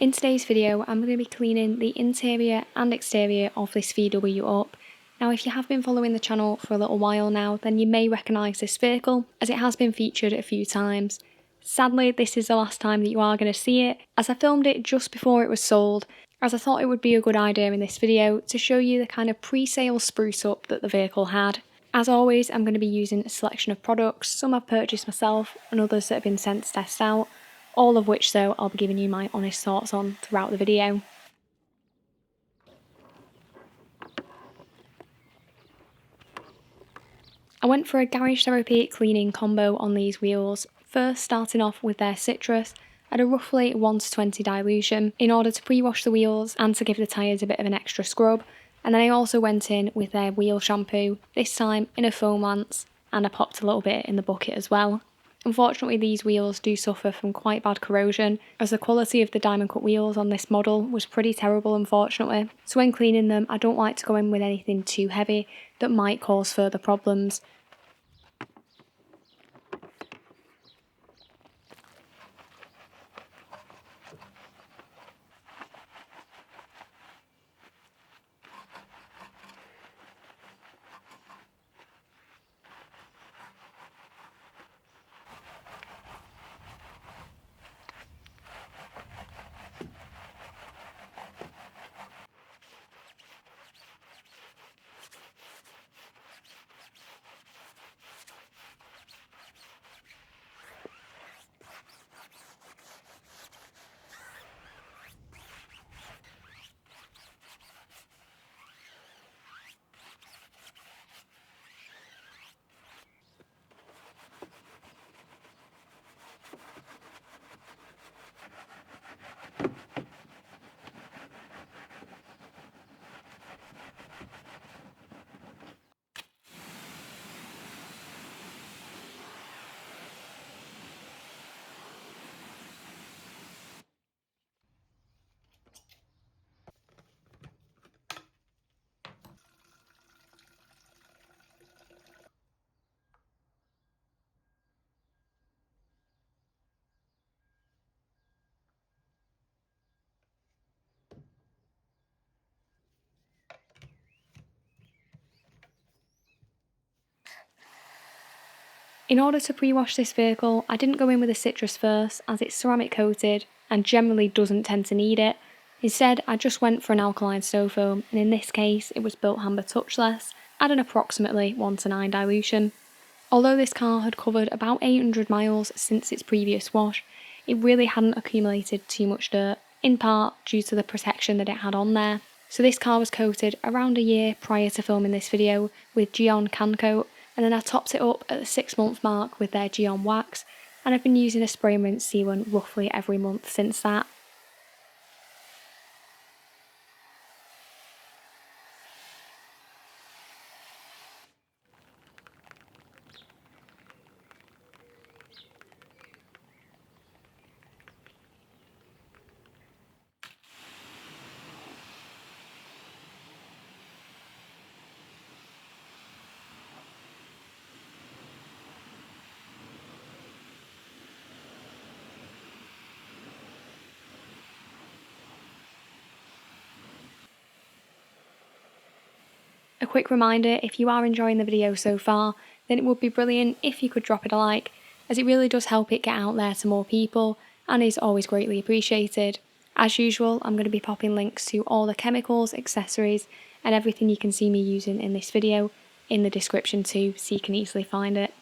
In today's video, I'm going to be cleaning the interior and exterior of this VW up. Now, if you have been following the channel for a little while now, then you may recognise this vehicle, as it has been featured a few times. Sadly, this is the last time that you are going to see it, as I filmed it just before it was sold, as I thought it would be a good idea in this video to show you the kind of pre-sale spruce up that the vehicle had. As always, I'm going to be using a selection of products, some I've purchased myself and others that have been sent to test out, all of which though I'll be giving you my honest thoughts on throughout the video. I went for a garage therapy cleaning combo on these wheels, first starting off with their citrus at a roughly 1:20 dilution in order to pre-wash the wheels and to give the tyres a bit of an extra scrub, and then I also went in with their wheel shampoo, this time in a foam lance, and I popped a little bit in the bucket as well. Unfortunately, these wheels do suffer from quite bad corrosion, as the quality of the diamond cut wheels on this model was pretty terrible unfortunately, so when cleaning them I don't like to go in with anything too heavy that might cause further problems. In order to pre-wash this vehicle, I didn't go in with the citrus first, as it's ceramic coated and generally doesn't tend to need it. Instead, I just went for an alkaline snow foam, and in this case it was Built Amber Touchless at an approximately 1:9 dilution. Although this car had covered about 800 miles since its previous wash, it really hadn't accumulated too much dirt, in part due to the protection that it had on there. So this car was coated around a year prior to filming this video with Geon Can Coat, and then I topped it up at the 6-month mark with their Geon Wax, and I've been using a spray and rinse sealant roughly every month since that. A quick reminder, if you are enjoying the video so far, then it would be brilliant if you could drop it a like, as it really does help it get out there to more people and is always greatly appreciated. As usual, I'm going to be popping links to all the chemicals, accessories and everything you can see me using in this video in the description too, so you can easily find it.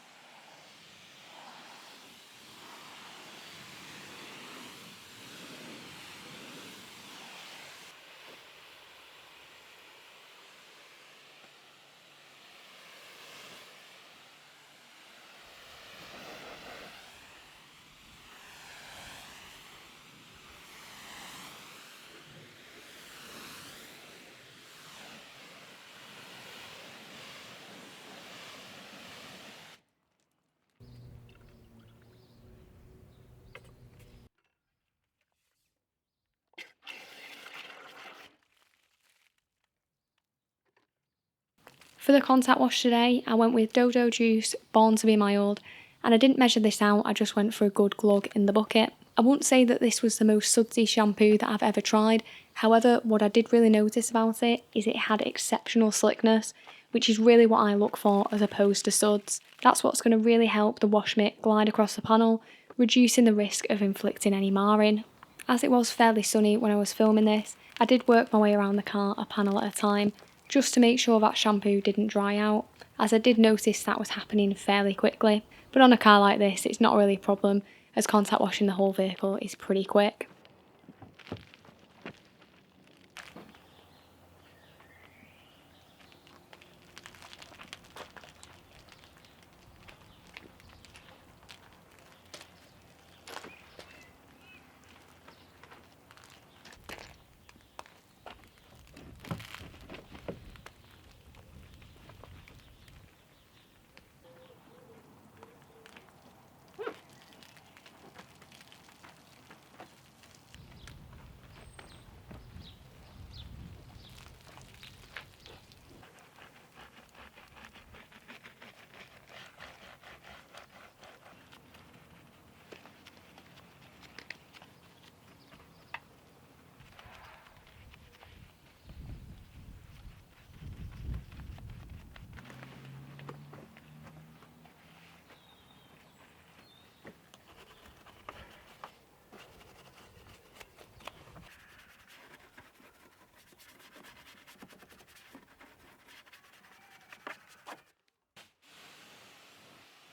For the contact wash today, I went with Dodo Juice Born to be Mild, and I didn't measure this out, I just went for a good glug in the bucket. I won't say that this was the most sudsy shampoo that I've ever tried, however what I did really notice about it is it had exceptional slickness, which is really what I look for as opposed to suds. That's what's going to really help the wash mitt glide across the panel, reducing the risk of inflicting any marring. As it was fairly sunny when I was filming this, I did work my way around the car a panel at a time, just to make sure that shampoo didn't dry out, as I did notice that was happening fairly quickly. But on a car like this, it's not really a problem, as contact washing the whole vehicle is pretty quick.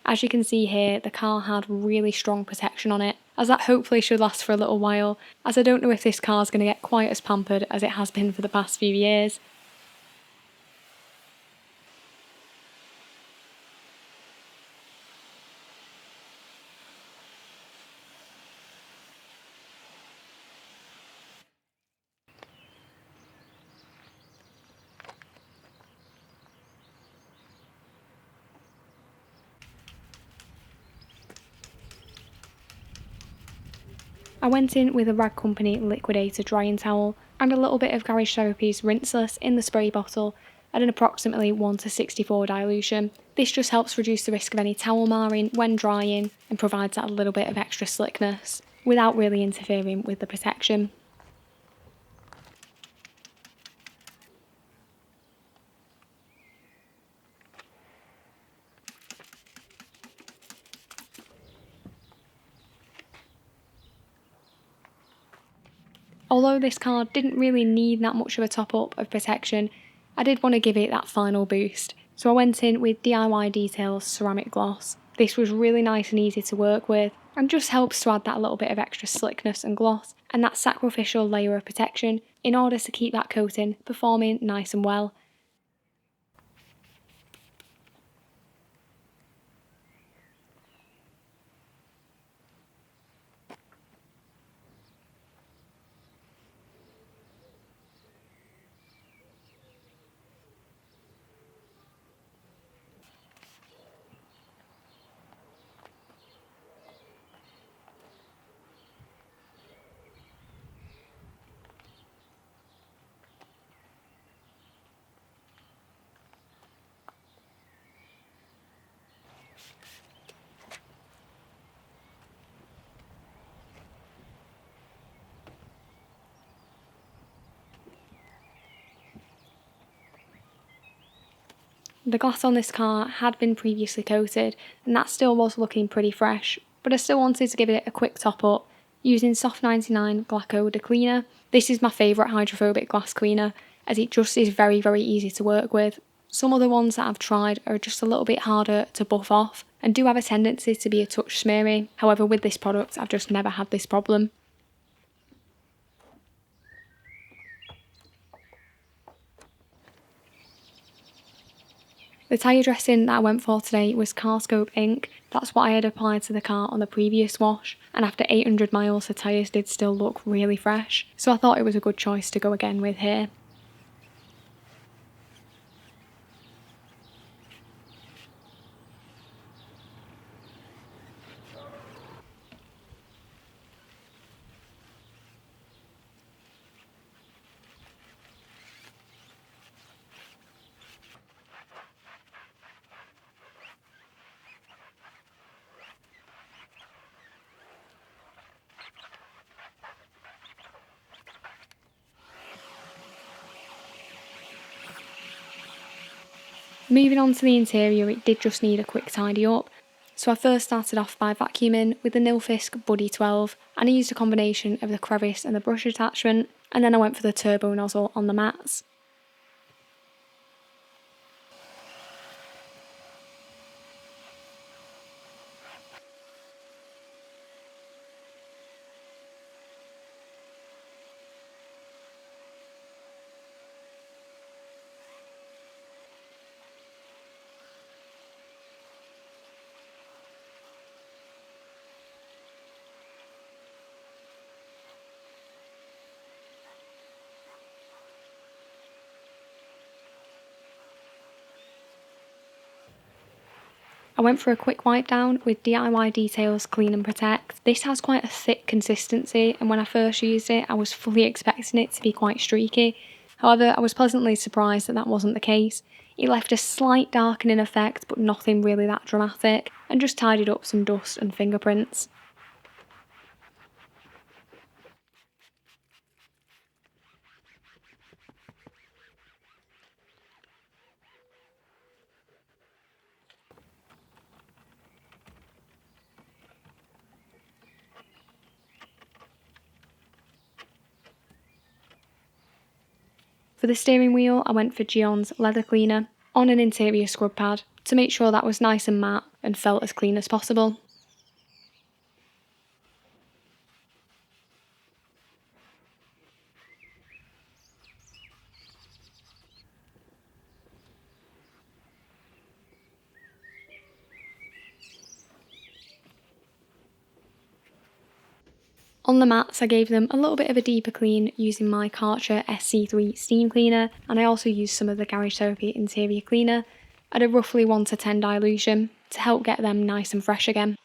As you can see here, the car had really strong protection on it, as that hopefully should last for a little while, as I don't know if this car is going to get quite as pampered as it has been for the past few years. I went in with a Rag Company Liquidator drying towel and a little bit of Garage Therapy's rinseless in the spray bottle at an approximately 1:64 dilution. This just helps reduce the risk of any towel marring when drying and provides that little bit of extra slickness without really interfering with the protection. Although this car didn't really need that much of a top up of protection, I did want to give it that final boost, so I went in with DIY Details ceramic gloss. This was really nice and easy to work with, and just helps to add that little bit of extra slickness and gloss, and that sacrificial layer of protection in order to keep that coating performing nice and well. The glass on this car had been previously coated, and that still was looking pretty fresh, but I still wanted to give it a quick top up using Soft 99 Black Odor Cleaner. This is my favourite hydrophobic glass cleaner, as it just is very easy to work with. Some other ones that I've tried are just a little bit harder to buff off and do have a tendency to be a touch smeary. However, with this product I've just never had this problem. The tyre dressing that I went for today was Carscope ink. That's what I had applied to the car on the previous wash, and after 800 miles the tyres did still look really fresh, so I thought it was a good choice to go again with here. Moving on to the interior, it did just need a quick tidy up. So I first started off by vacuuming with the Nilfisk Buddy 12, and I used a combination of the crevice and the brush attachment, and then I went for the turbo nozzle on the mats. I went for a quick wipe down with DIY Details Clean and Protect. This has quite a thick consistency, and when I first used it I was fully expecting it to be quite streaky. However, I was pleasantly surprised that that wasn't the case. It left a slight darkening effect, but nothing really that dramatic, and just tidied up some dust and fingerprints. For the steering wheel, I went for Gion's leather cleaner on an interior scrub pad to make sure that was nice and matte and felt as clean as possible. On the mats, I gave them a little bit of a deeper clean using my Karcher SC3 steam cleaner, and I also used some of the Garage Therapy interior cleaner at a roughly 1 to 10 dilution to help get them nice and fresh again.